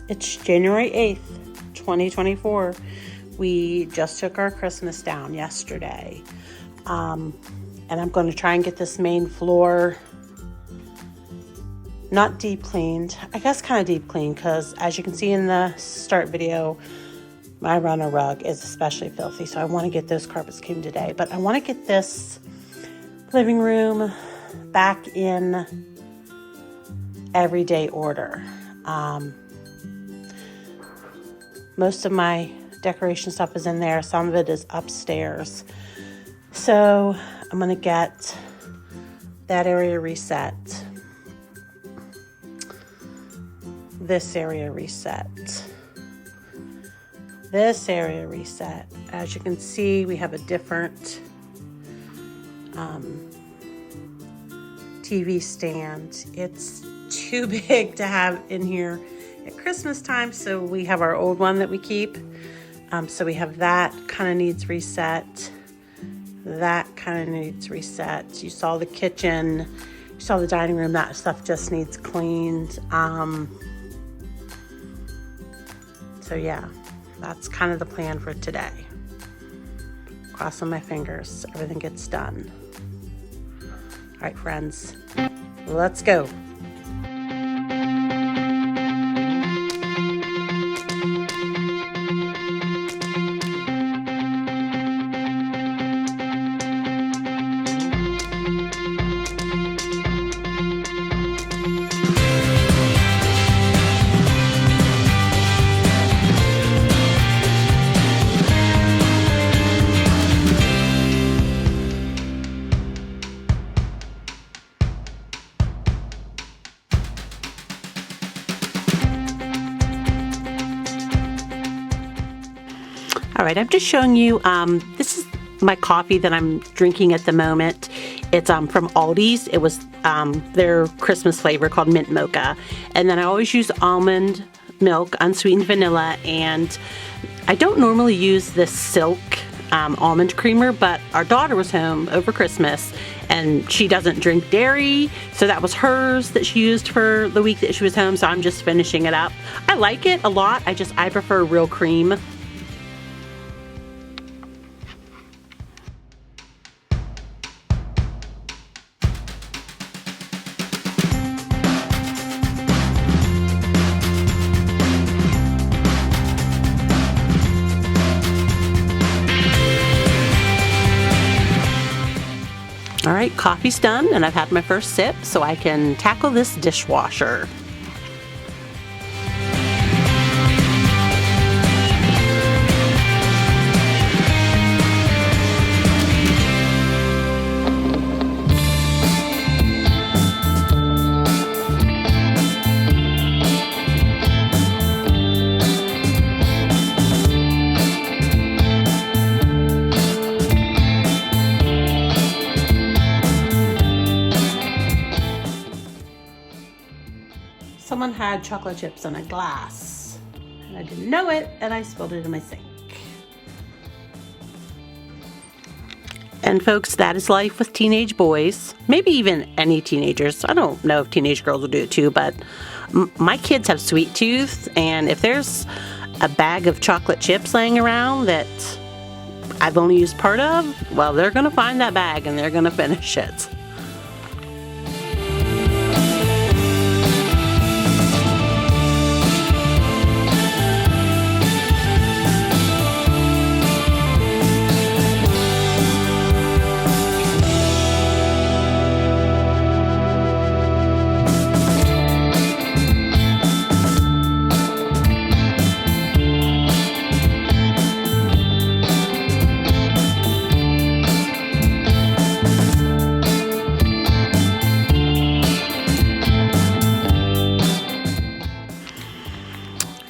It's January 8th, 2024. We just took our Christmas down yesterday. And I'm going to try and get this main floor not deep cleaned. I guess kind of deep cleaned because as you can see in the start video, my runner rug is especially filthy. So I want to get those carpets cleaned today. But I want to get this living room back in everyday order. Most of my decoration stuff is in there. Some of it is upstairs. So I'm going to get that area reset. This area reset. This area reset. As you can see, we have a different TV stand. It's too big to have in here at Christmas time, so we have our old one that we keep. So we have that kind of needs reset. That kind of needs reset. You saw the kitchen, you saw the dining room, that stuff just needs cleaned. So yeah, that's kind of the plan for today. Crossing my fingers, everything gets done. All right, friends, let's go. All right, I'm just showing you, this is my coffee that I'm drinking at the moment. It's from Aldi's. It was their Christmas flavor called Mint Mocha. And then I always use almond milk, unsweetened vanilla, and I don't normally use this Silk almond creamer, but our daughter was home over Christmas and she doesn't drink dairy, so that was hers that she used for the week that she was home, so I'm just finishing it up. I like it a lot. I prefer real cream. All right, coffee's done and I've had my first sip, so I can tackle this dishwasher. Someone had chocolate chips in a glass and I didn't know it and I spilled it in my sink. And folks, that is life with teenage boys, maybe even any teenagers. I don't know if teenage girls will do it too, but my kids have sweet tooth, and if there's a bag of chocolate chips laying around that I've only used part of, well, they're gonna find that bag and they're gonna finish it.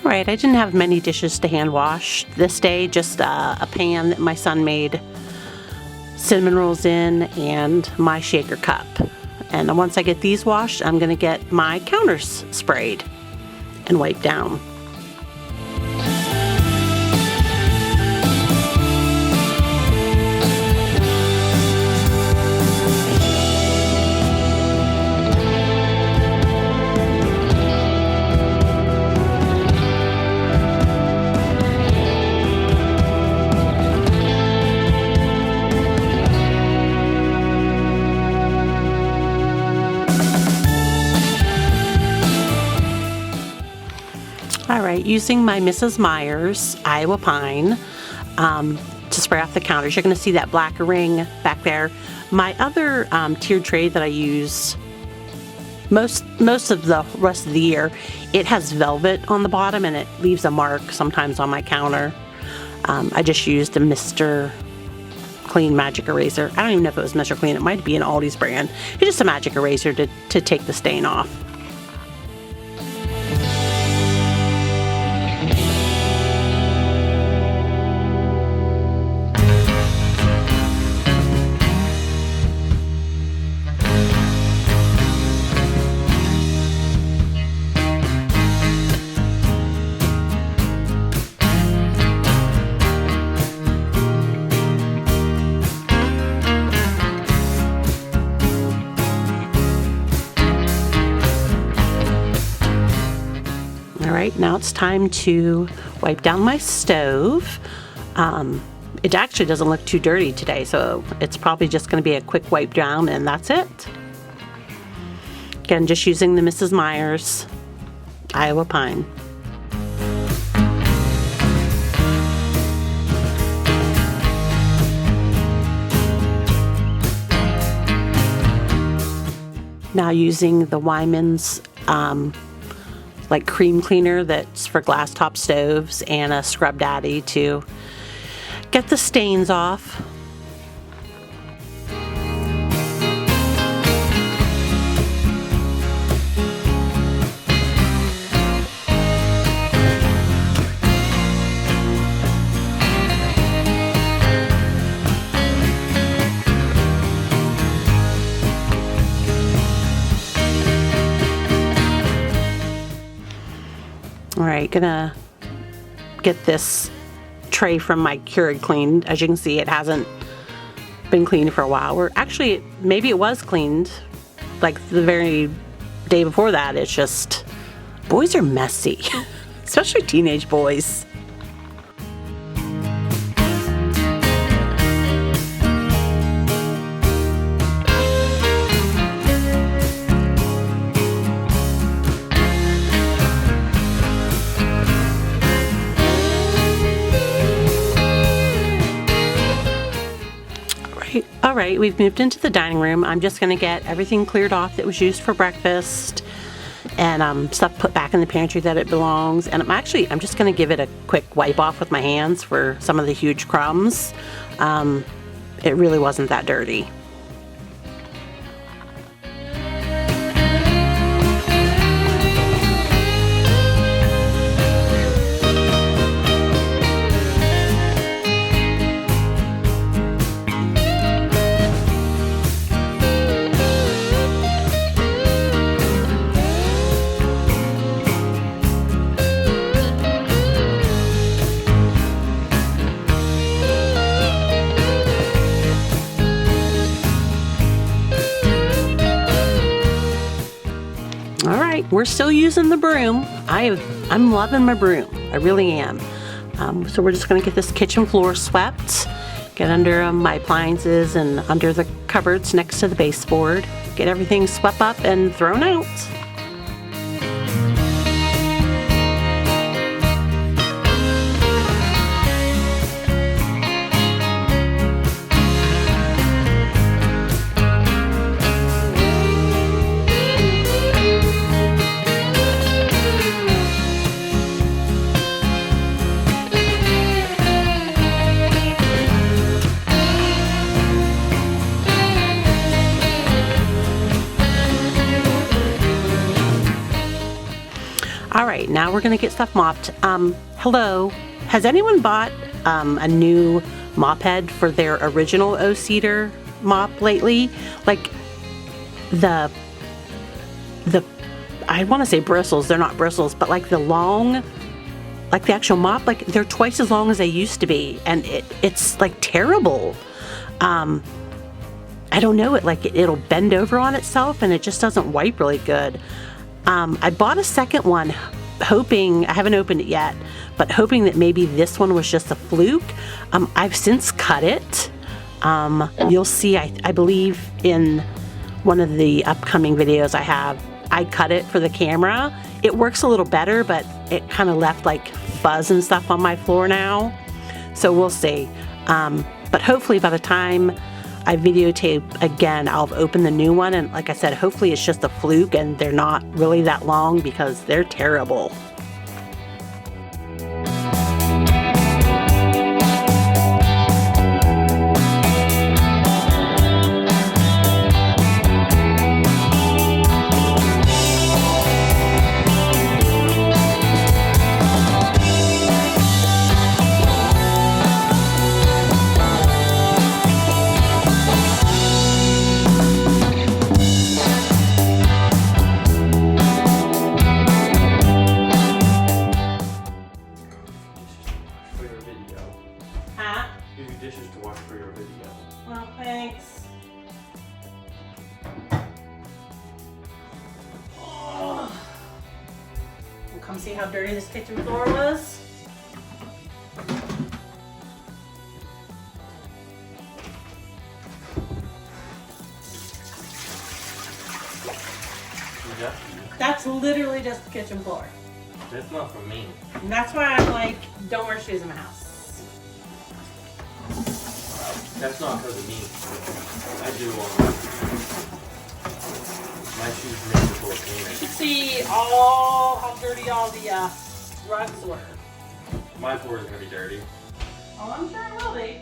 Right, I didn't have many dishes to hand wash this day, just a pan that my son made cinnamon rolls in and my shaker cup. And once I get these washed, I'm gonna get my counters sprayed and wiped down. right, using my Mrs. Meyer's Iowa Pine to spray off the counters. You're going to see that black ring back there. My other tiered tray that I use most of the rest of the year, it has velvet on the bottom and it leaves a mark sometimes on my counter. I just used a Mr. Clean magic eraser. I don't even know if it was Mr. Clean. It might be an Aldi's brand. It's just a magic eraser to take the stain off. Alright, now it's time to wipe down my stove. It actually doesn't look too dirty today, so it's probably just going to be a quick wipe down and that's it. Again, just using the Mrs. Meyer's Iowa Pine. Now using the Wyman's like cream cleaner that's for glass top stoves and a Scrub Daddy to get the stains off. Alright, gonna get this tray from my Keurig cleaned. As you can see, it hasn't been cleaned for a while. Or actually, maybe it was cleaned like the very day before that. It's just, boys are messy, especially teenage boys. Alright, we've moved into the dining room. I'm just going to get everything cleared off that was used for breakfast and stuff put back in the pantry that it belongs. And I'm just going to give it a quick wipe off with my hands for some of the huge crumbs. It really wasn't that dirty. We're still using the broom. I'm loving my broom. I really am. So we're just going to get this kitchen floor swept, get under my appliances and under the cupboards next to the baseboard, get everything swept up and thrown out. Alright, now we're going to get stuff mopped. Hello, has anyone bought a new mop head for their original O-Cedar mop lately? Like the I want to say bristles, they're not bristles, but like the long, like the actual mop, like they're twice as long as they used to be, and it's like terrible. I don't know, it'll bend over on itself and it just doesn't wipe really good. I bought a second one hoping, I haven't opened it yet, but hoping that maybe this one was just a fluke. I've since cut it. You'll see, I believe in one of the upcoming videos I cut it for the camera. It works a little better, but it kind of left like fuzz and stuff on my floor now. So we'll see. But hopefully by the time I videotape again, I'll open the new one. And like I said, hopefully it's just a fluke and they're not really that long because they're terrible. Dishes to wash for your video. Well, thanks. Oh. We'll come see how dirty this kitchen floor was. That's literally just the kitchen floor. That's not for me. And that's why I'm like, don't wear shoes in my house. That's not because of me. I do my shoes make the floor cleaner. You can see all how dirty all the rugs were. My floor is going to be dirty. Oh, I'm sure it will be.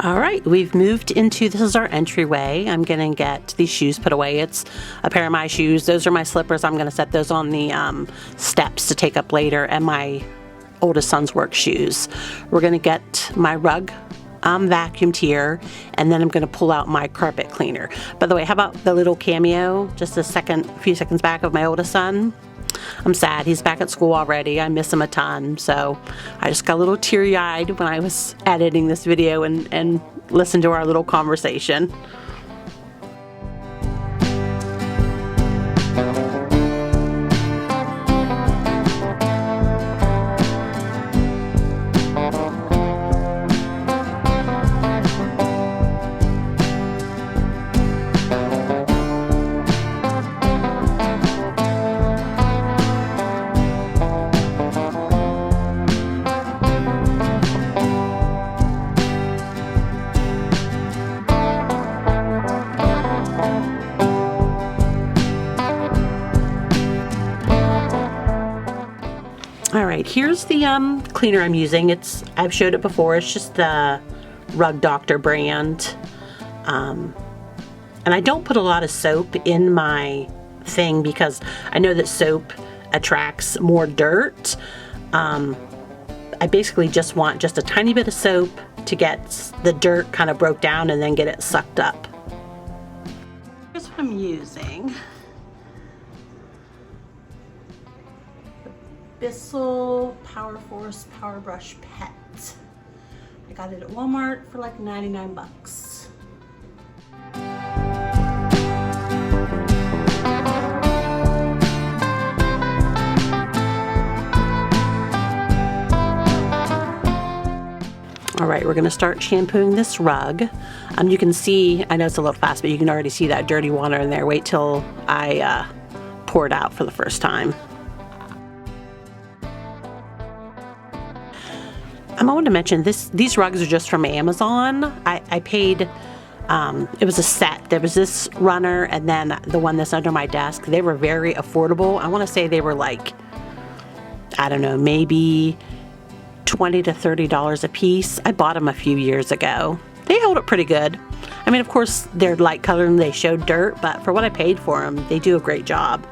All right, we've moved into, this is our entryway. I'm gonna get these shoes put away. It's a pair of my shoes. Those are my slippers. I'm gonna set those on the steps to take up later, and my oldest son's work shoes. We're gonna get my rug vacuumed here, and then I'm gonna pull out my carpet cleaner. By the way, how about the little cameo, just a few seconds back of my oldest son? I'm sad. He's back at school already. I miss him a ton. So I just got a little teary-eyed when I was editing this video and listened to our little conversation. All right, here's the cleaner I'm using. I've showed it before. It's just the Rug Doctor brand. And I don't put a lot of soap in my thing because I know that soap attracts more dirt. I basically just want just a tiny bit of soap to get the dirt kind of broke down and then get it sucked up. Here's what I'm using. Bissell Power Force Power Brush Pet. I got it at Walmart for like 99 bucks. All right, we're gonna start shampooing this rug. You can see, I know it's a little fast, but you can already see that dirty water in there. Wait till I pour it out for the first time. I want to mention these rugs are just from Amazon. I paid, it was a set. There was this runner and then the one that's under my desk. They were very affordable. I want to say they were like, I don't know, maybe $20 to $30 a piece. I bought them a few years ago. They hold up pretty good. I mean, of course, they're light colored and they show dirt, but for what I paid for them, they do a great job.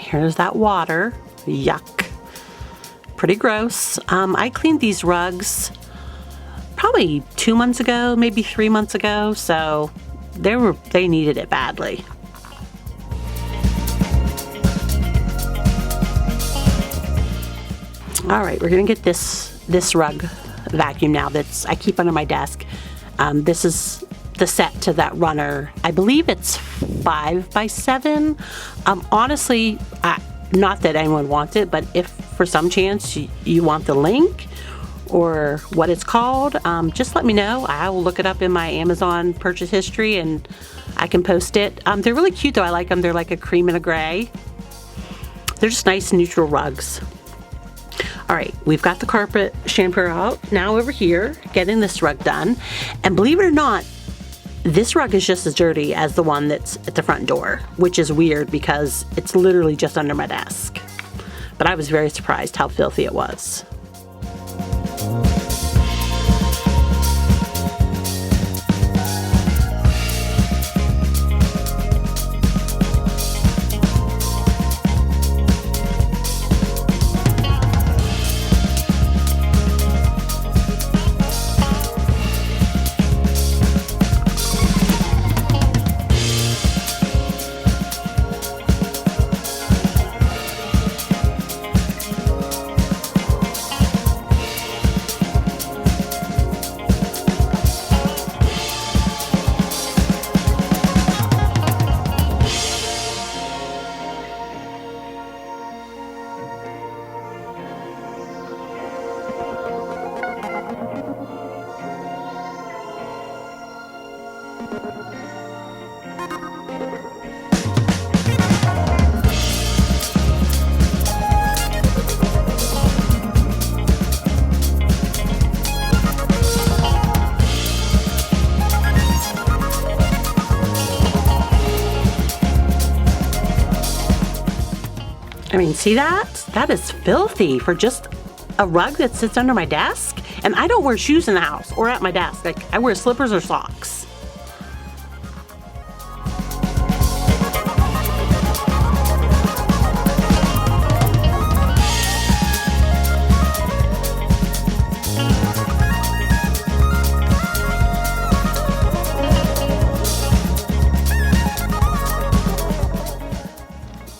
here's that water. Yuck. Pretty gross. I cleaned these rugs probably 2 months ago, maybe 3 months ago, so they needed it badly. All right, we're gonna get this rug vacuum now I keep under my desk. This is the set to that runner. I believe it's 5 by 7. Honestly, not that anyone wants it, but if for some chance you want the link or what it's called, just let me know. I will look it up in my Amazon purchase history and I can post it. They're really cute though. I like them. They're like a cream and a gray. They're just nice neutral rugs. All right, we've got the carpet shampoo out. Now over here, getting this rug done. And believe it or not, this rug is just as dirty as the one that's at the front door, which is weird because it's literally just under my desk. But I was very surprised how filthy it was. I mean, see that? That is filthy for just a rug that sits under my desk. And I don't wear shoes in the house or at my desk. Like, I wear slippers or socks.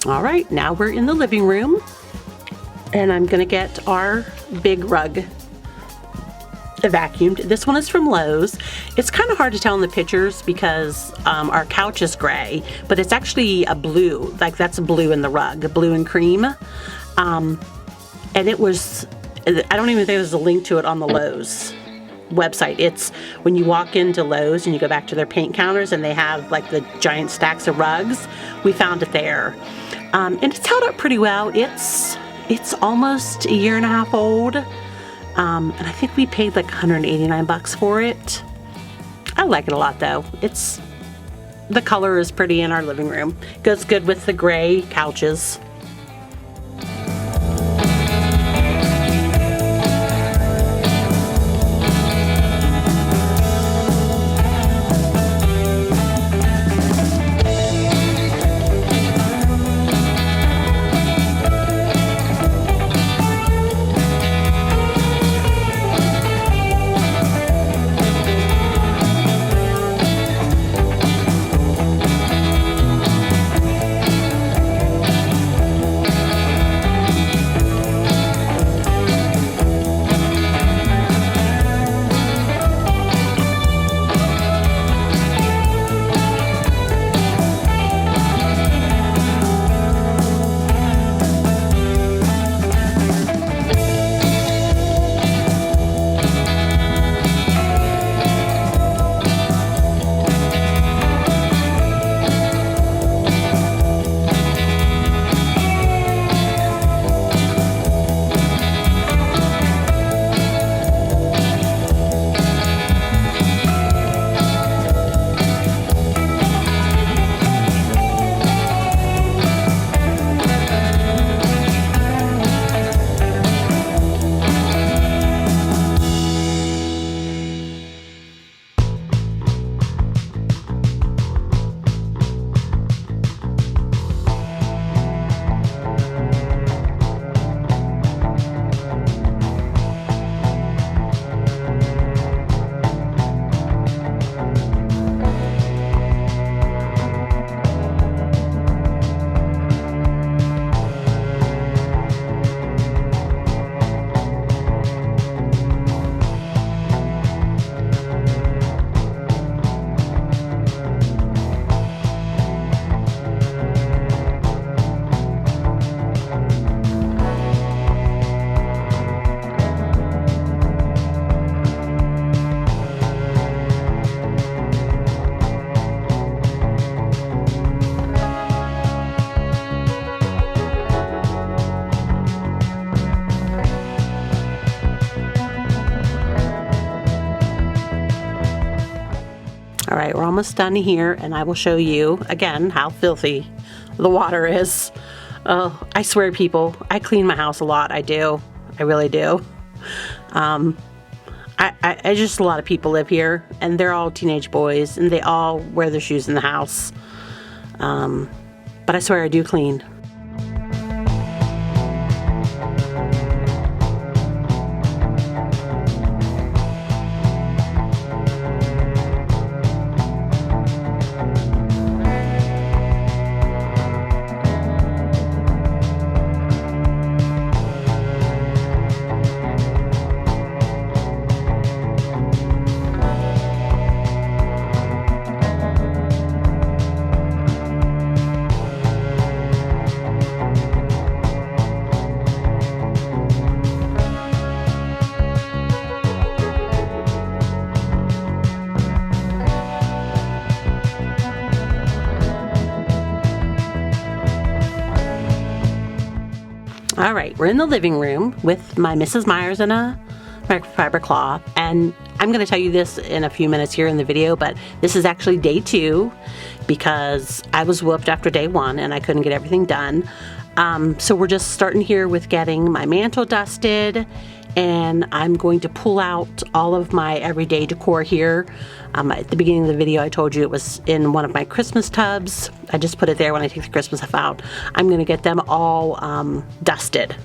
All right, now we're in the living room and I'm gonna get our big rug vacuumed. This one is from Lowe's. It's kind of hard to tell in the pictures because our couch is gray, but it's actually a blue, like that's a blue in the rug, a blue and cream. And it was, I don't even think there's a link to it on the Lowe's website. It's when you walk into Lowe's and you go back to their paint counters and they have like the giant stacks of rugs. We found it there. And it's held up pretty well. It's almost a year and a half old. And I think we paid like $189 for it. I like it a lot though. The color is pretty in our living room. Goes good with the gray couches. All right, we're almost done here, and I will show you again how filthy the water is. Oh, I swear, people, I clean my house a lot. I do. I really do. I just, a lot of people live here, and they're all teenage boys, and they all wear their shoes in the house. But I swear I do clean. All right, we're in the living room with my Mrs. Myers and a microfiber cloth, and I'm going to tell you this in a few minutes here in the video, but this is actually day 2 because I was whooped after day 1 and I couldn't get everything done. So we're just starting here with getting my mantle dusted, and I'm going to pull out all of my everyday decor here. At the beginning of the video, I told you it was in one of my Christmas tubs. I just put it there when I take the Christmas stuff out. I'm going to get them all dusted.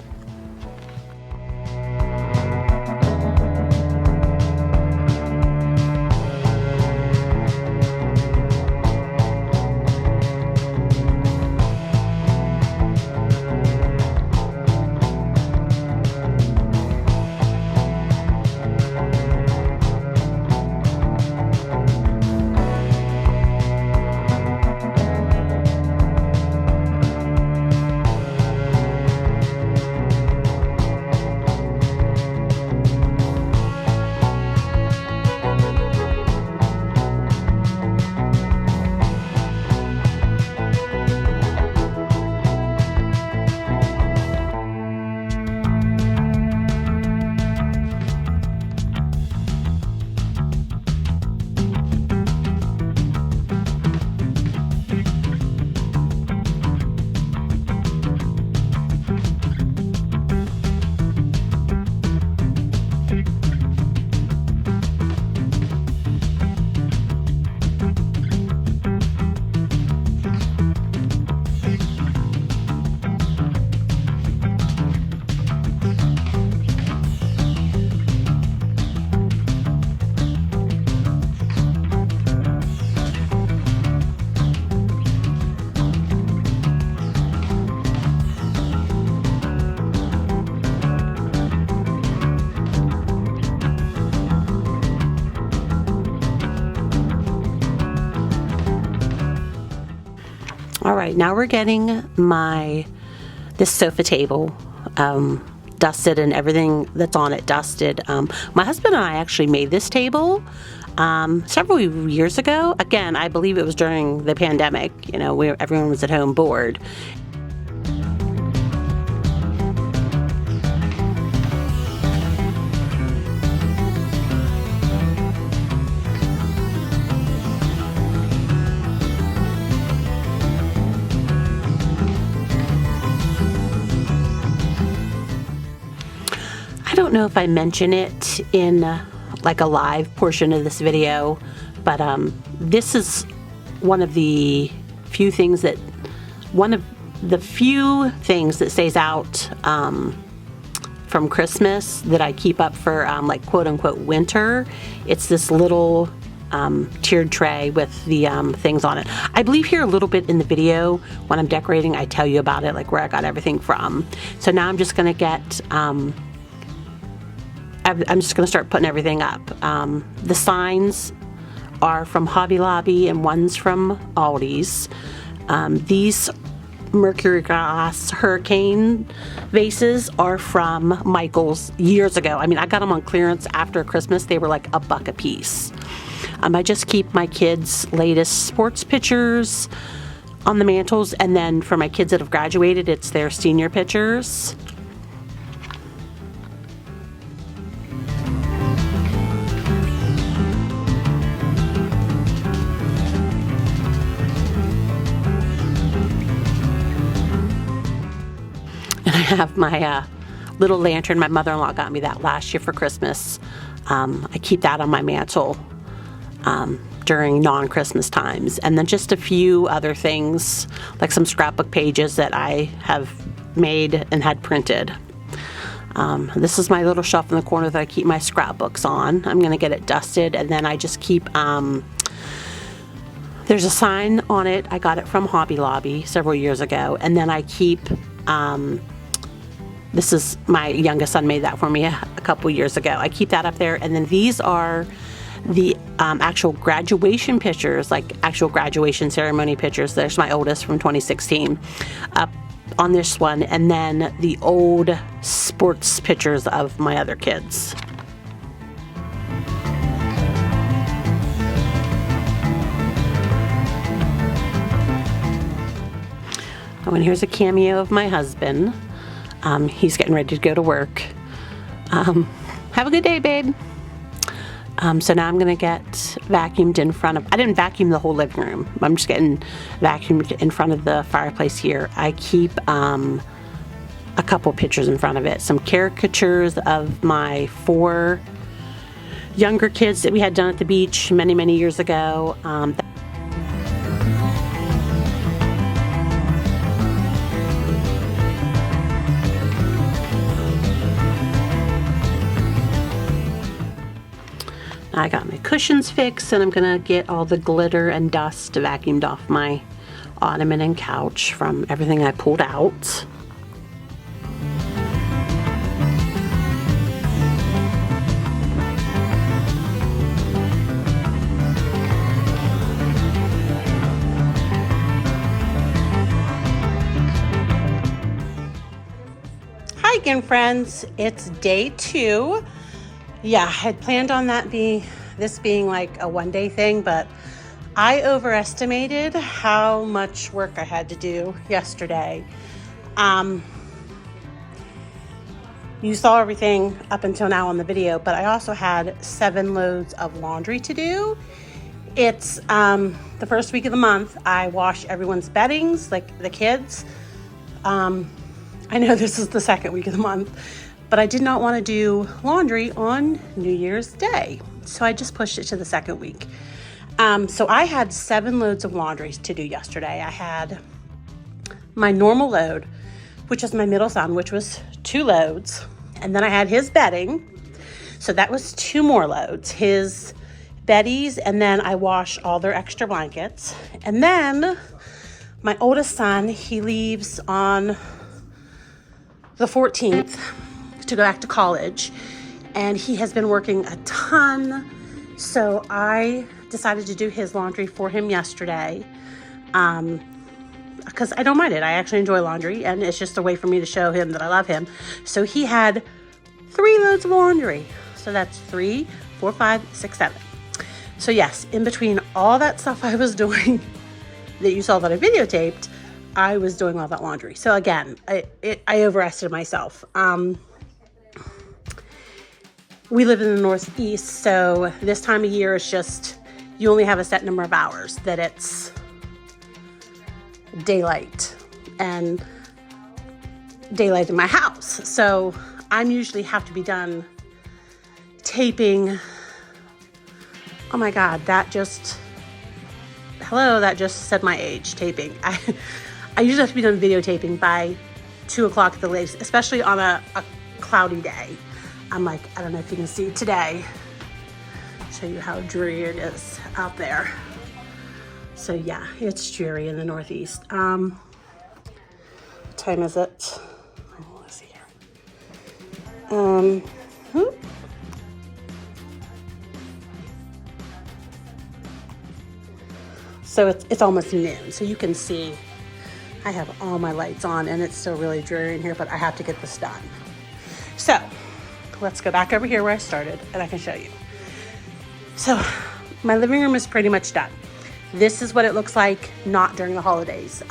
All right, now we're getting this sofa table dusted and everything that's on it dusted. My husband and I actually made this table several years ago. Again, I believe it was during the pandemic, where everyone was at home bored. I don't know if I mention it in like a live portion of this video, but this is one of the few things that stays out from Christmas that I keep up for like quote unquote winter. It's this little tiered tray with the things on it. I believe here a little bit in the video when I'm decorating, I tell you about it, like where I got everything from. So now I'm just going to get I'm just going to start putting everything up. The signs are from Hobby Lobby and one's from Aldi's. These Mercury glass hurricane vases are from Michael's years ago. I mean, I got them on clearance after Christmas. They were like $1 a piece. I just keep my kids' latest sports pictures on the mantles, and then for my kids that have graduated, it's their senior pictures. have my little lantern. My mother-in-law got me that last year for Christmas. I keep that on my mantle during non-Christmas times. And then just a few other things, like some scrapbook pages that I have made and had printed. This is my little shelf in the corner that I keep my scrapbooks on. I'm going to get it dusted, and then I just keep, there's a sign on it. I got it from Hobby Lobby several years ago, and then I keep, this is my youngest son made that for me a couple years ago. I keep that up there, and then these are the actual graduation pictures, like actual graduation ceremony pictures. There's my oldest from 2016 up on this one, and then the old sports pictures of my other kids. Oh, and here's a cameo of my husband. He's getting ready to go to work. Have a good day, babe. So now I'm going to get vacuumed in front of, I didn't vacuum the whole living room. I'm just getting vacuumed in front of the fireplace here. I keep a couple pictures in front of it. Some caricatures of my 4 younger kids that we had done at the beach many, many years ago. I got my cushions fixed, and I'm gonna get all the glitter and dust vacuumed off my ottoman and couch from everything I pulled out. Hi again, friends. It's day 2. Yeah, I had planned on this being like a one-day thing, but I overestimated how much work I had to do yesterday. You saw everything up until now on the video, but I also had 7 loads of laundry to do. It's the first week of the month. I wash everyone's beddings, like the kids. I know this is the second week of the month, but I did not want to do laundry on New Year's Day. So I just pushed it to the second week. So I had 7 loads of laundry to do yesterday. I had my normal load, which is my middle son, which was 2 loads. And then I had his bedding. So that was 2 more loads. His beddies, and then I wash all their extra blankets. And then my oldest son, he leaves on the 14th. To go back to college, and he has been working a ton, so I decided to do his laundry for him yesterday, because I don't mind it. I actually enjoy laundry, and it's just a way for me to show him that I love him. So he had 3 loads of laundry, so that's 3, 4, 5, 6, 7. So yes, in between all that stuff I was doing that you saw that I videotaped, I was doing all that laundry. So again, I overestimated myself. We live in the Northeast, so this time of year is just, you only have a set number of hours that it's daylight, and daylight in my house. So I'm usually have to be done taping. Oh my God, that just said my age, taping. I usually have to be done videotaping by 2 o'clock at the latest, especially on a cloudy day. I'm like, I don't know if you can see today. Show you how dreary it is out there. So yeah, it's dreary in the Northeast. What time is it? Let's see here. So it's almost noon, so you can see I have all my lights on, and it's still really dreary in here, but I have to get this done. So let's go back over here where I started, and I can show you. So my living room is pretty much done. This is what it looks like not during the holidays.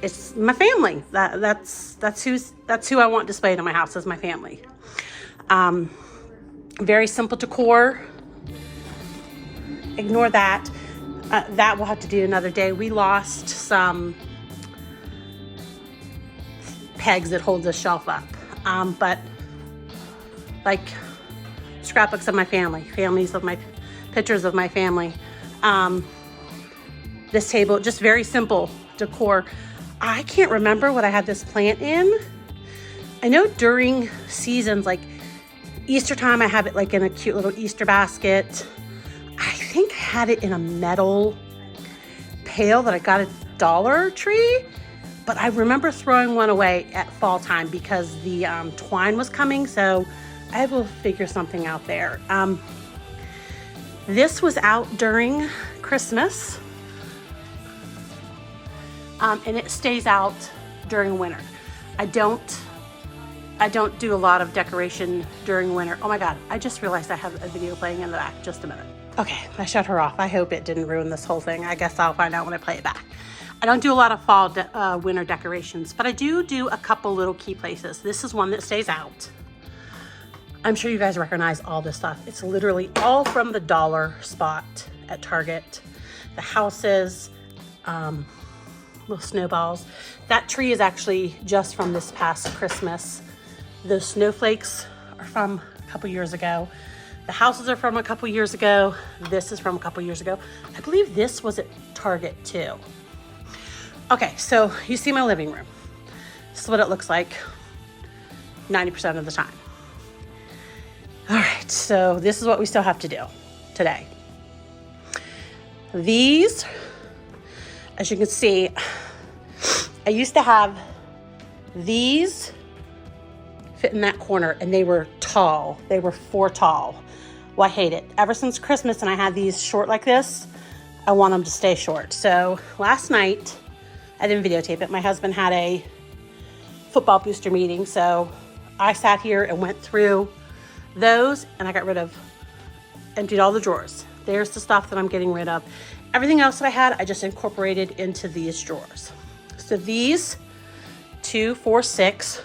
It's my family. That's who I want displayed in my house, is my family. Very simple decor. Ignore that. That we'll have to do another day. We lost some pegs that hold the shelf up. But like scrapbooks of my family, pictures of my family. This table, just very simple decor. I can't remember what I had this plant in. I know during seasons like Easter time, I have it like in a cute little Easter basket. I think I had it in a metal pail that I got at Dollar Tree, but I remember throwing one away at fall time because the twine was coming, so I will figure something out there. This was out during Christmas, and it stays out during winter. I don't do a lot of decoration during winter. Oh my God, I just realized I have a video playing in the back. Just a minute. Okay, I shut her off. I hope it didn't ruin this whole thing. I guess I'll find out when I play it back. I don't do a lot of fall, winter decorations, but I do a couple little key places. This is one that stays out. I'm sure you guys recognize all this stuff. It's literally all from the dollar spot at Target. The houses, little snowballs. That tree is actually just from this past Christmas. The snowflakes are from a couple years ago. The houses are from a couple years ago. This is from a couple years ago. I believe this was at Target too. Okay, so you see my living room. This is what it looks like 90% of the time. All right, so this is what we still have to do today. These, as you can see, I used to have these fit in that corner and they were tall. They were 4 tall. Well, I hate it. Ever since Christmas and I had these short like this, I want them to stay short. So last night, I didn't videotape it. My husband had a football booster meeting. So I sat here and went through those and I got rid of, emptied all the drawers. There's the stuff that I'm getting rid of. Everything else that I had, I just incorporated into these drawers. So these 2, 4, 6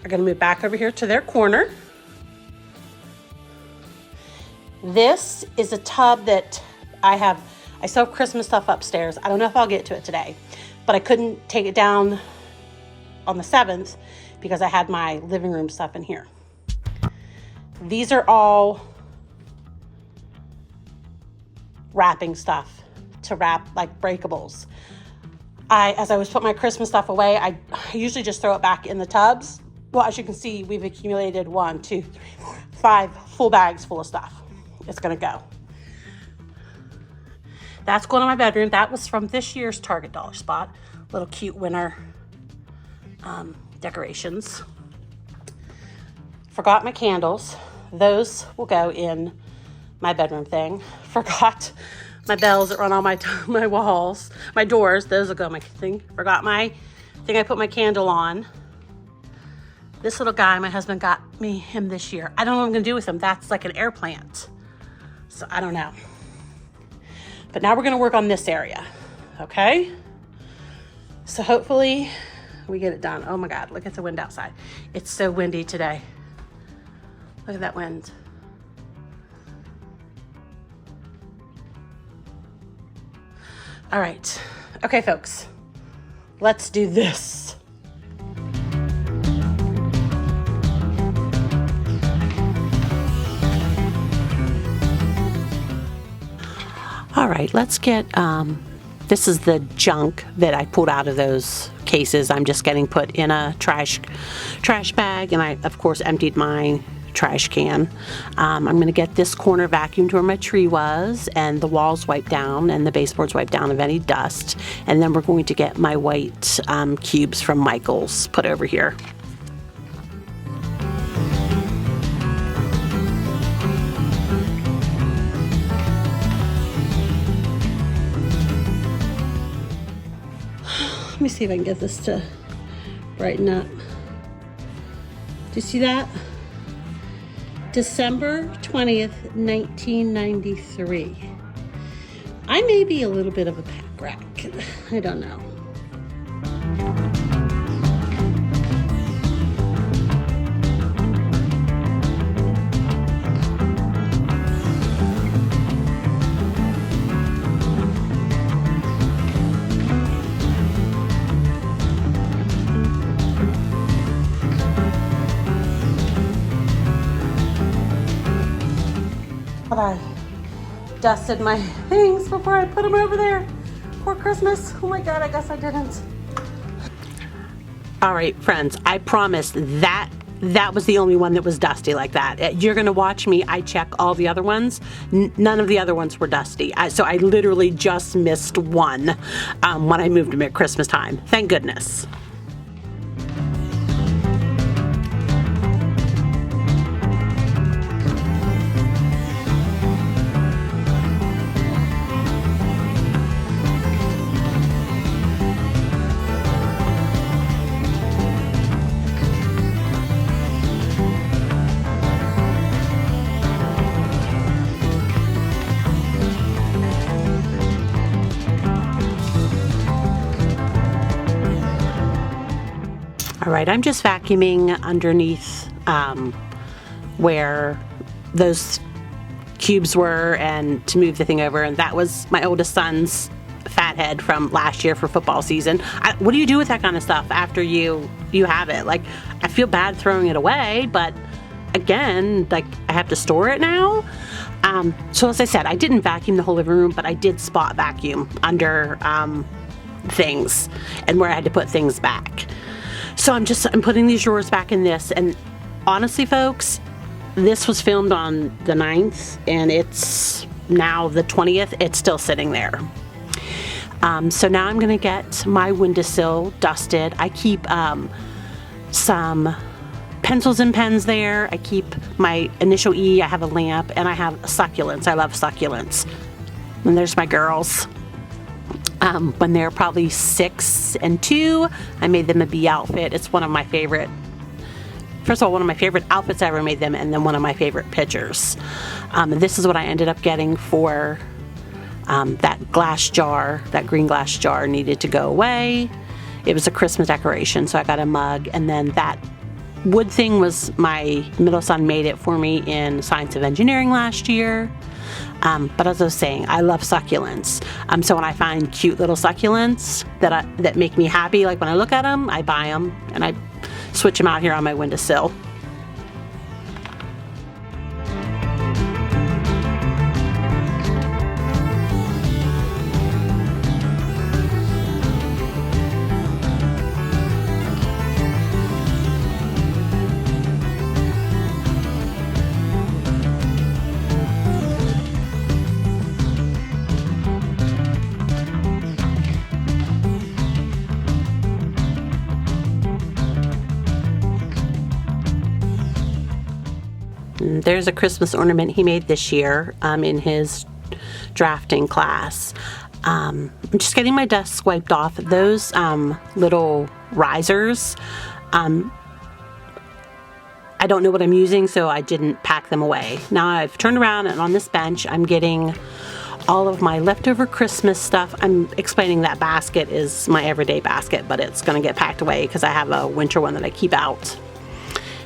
are gonna move back over here to their corner. This is a tub that I still have Christmas stuff upstairs. I don't know if I'll get to it today, but I couldn't take it down on the 7th because I had my living room stuff in here. These are all wrapping stuff to wrap like breakables. As I was putting my Christmas stuff away, I usually just throw it back in the tubs. Well, as you can see, we've accumulated 1, 2, 3, 4, 5 full bags full of stuff. It's gonna go. That's going in my bedroom. That was from this year's Target dollar spot. Little cute winter decorations. Forgot my candles. Those will go in my bedroom thing. Forgot my bells that run on my walls, my doors. Those will go in my thing. Forgot my thing I put my candle on. This little guy, my husband got him this year. I don't know what I'm gonna do with him. That's like an air plant. So I don't know. But now we're gonna work on this area, okay? So hopefully we get it done. Oh my God, look at the wind outside. It's so windy today. Look at that wind. All right, okay folks, let's do this. All right, let's get, this is the junk that I pulled out of those cases. I'm just getting put in a trash bag, and I, of course, emptied my trash can. I'm going to get this corner vacuumed where my tree was, and the walls wiped down, and the baseboards wiped down of any dust. And then we're going to get my white cubes from Michael's put over here. Let me see if I can get this to brighten up. Do you see that? December 20th, 1993. I may be a little bit of a pack rat. I don't know. But I dusted my things before I put them over there for Christmas. Oh my God, I guess I didn't. All right, friends, I promise that was the only one that was dusty like that. You're gonna watch me, I check all the other ones. None of the other ones were dusty. So I literally just missed one when I moved them at Christmas time. Thank goodness. All right, I'm just vacuuming underneath where those cubes were and to move the thing over. And that was my oldest son's fathead from last year for football season. What do you do with that kind of stuff after you have it? Like, I feel bad throwing it away, but again, like, I have to store it now. So as I said, I didn't vacuum the whole living room, but I did spot vacuum under things and where I had to put things back. So I'm putting these drawers back in this, and honestly, folks, this was filmed on the 9th, and it's now the 20th. It's still sitting there. So now I'm gonna get my windowsill dusted. I keep some pencils and pens there. I keep my initial E. I have a lamp, and I have succulents. I love succulents. And there's my girls. When they're probably 6 and 2, I made them a bee outfit. It's one of my favorite, first of all, one of my favorite outfits I ever made them, and then one of my favorite pictures. And this is what I ended up getting for that glass jar. That green glass jar needed to go away. It was a Christmas decoration, so I got a mug, and then that wood thing was my middle son made it for me in Science of Engineering last year. But as I was saying, I love succulents. So when I find cute little succulents that make me happy, like when I look at them, I buy them and I switch them out here on my windowsill. There's a Christmas ornament he made this year in his drafting class. I'm just getting my desk wiped off. Those little risers, I don't know what I'm using, so I didn't pack them away. Now I've turned around, and on this bench I'm getting all of my leftover Christmas stuff. I'm explaining that basket is my everyday basket, but it's going to get packed away because I have a winter one that I keep out.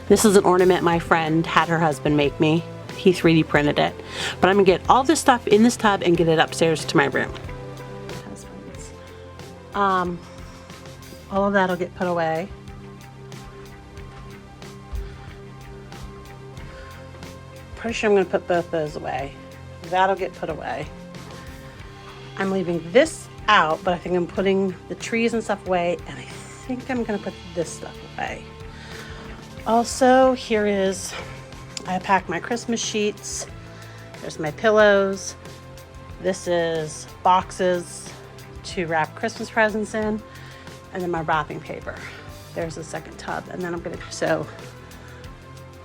This is an ornament my friend had her husband make me. He 3D printed it. But I'm gonna get all this stuff in this tub and get it upstairs to my room. All of that'll get put away. Pretty sure I'm gonna put both those away. That'll get put away. I'm leaving this out, but I think I'm putting the trees and stuff away, and I think I'm gonna put this stuff away. Also, here is, I packed my Christmas sheets. There's my pillows. This is boxes to wrap Christmas presents in, and then my wrapping paper. There's the second tub, and then so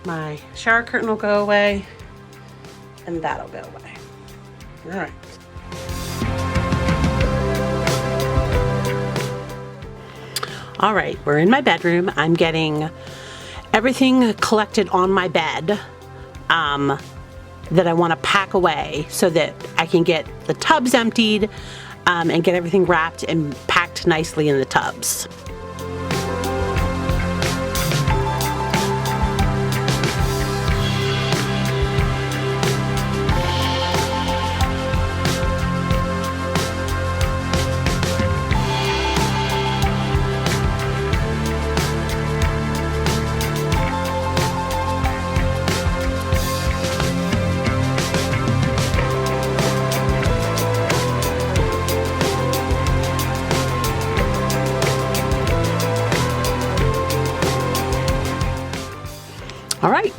my shower curtain will go away, and that'll go away. All right. All right, we're in my bedroom. I'm getting everything collected on my bed that I want to pack away so that I can get the tubs emptied and get everything wrapped and packed nicely in the tubs.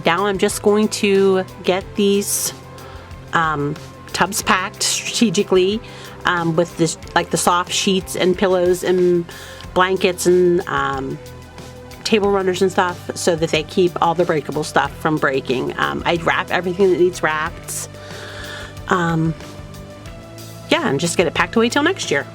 now I'm just going to get these tubs packed strategically with this, like the soft sheets and pillows and blankets and table runners and stuff, so that they keep all the breakable stuff from breaking. I'd wrap everything that needs wrapped. Yeah, and just get it packed away till next year.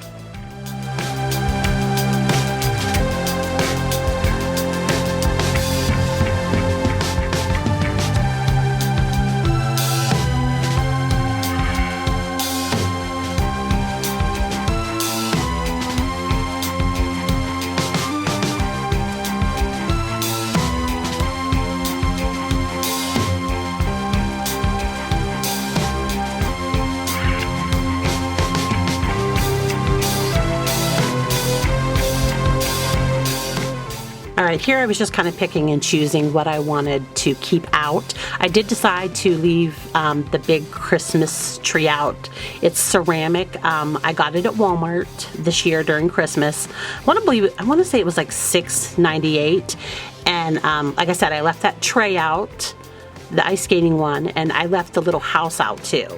All right, here I was just kind of picking and choosing what I wanted to keep out. I did decide to leave the big Christmas tree out. It's ceramic. I got it at Walmart this year during Christmas. I want to say it was like $6.98. And like I said, I left that tray out, the ice skating one, and I left the little house out too.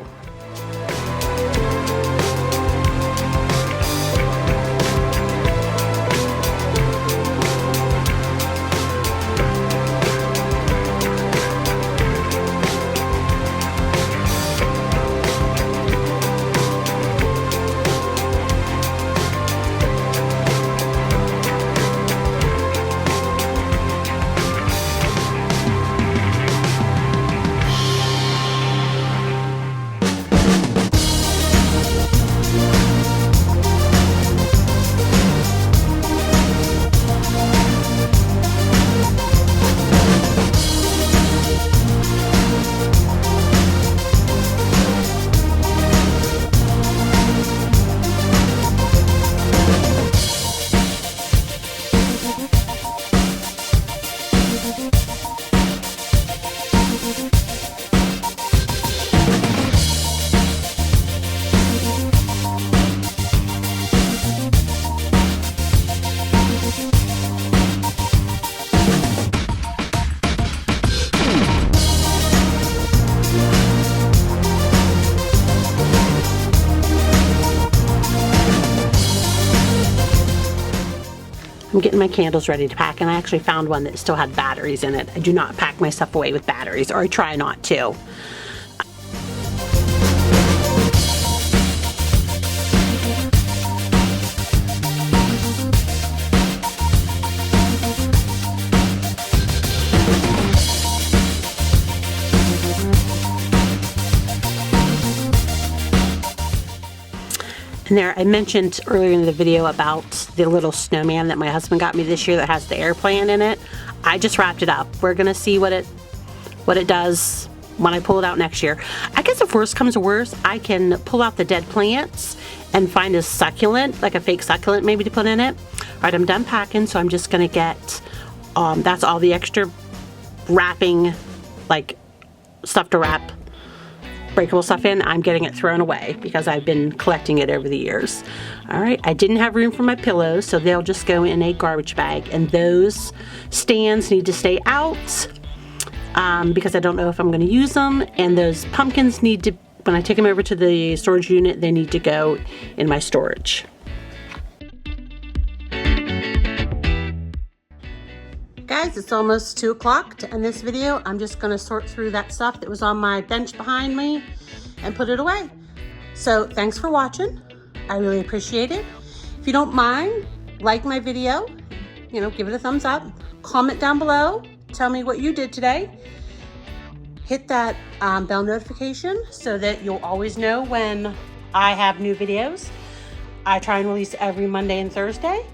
I'm getting my candles ready to pack, and I actually found one that still had batteries in it. I do not pack my stuff away with batteries, or I try not to. And there, I mentioned earlier in the video about the little snowman that my husband got me this year that has the airplane in it. I just wrapped it up. We're gonna see what it does when I pull it out next year. I guess if worse comes to worse, I can pull out the dead plants and find a succulent, like a fake succulent maybe to put in it. All right, I'm done packing, so I'm just gonna get, that's all the extra wrapping, like stuff to wrap breakable stuff in. I'm getting it thrown away because I've been collecting it over the years. All right, I didn't have room for my pillows, so they'll just go in a garbage bag, and those stands need to stay out because I don't know if I'm going to use them, and those pumpkins need to, when I take them over to the storage unit, they need to go in my storage. Guys, it's almost 2 o'clock to end this video. I'm just gonna sort through that stuff that was on my bench behind me and put it away. So thanks for watching. I really appreciate it. If you don't mind, like my video, give it a thumbs up. Comment down below. Tell me what you did today. Hit that bell notification so that you'll always know when I have new videos. I try and release every Monday and Thursday.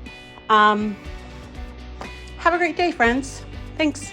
Have a great day, friends. Thanks.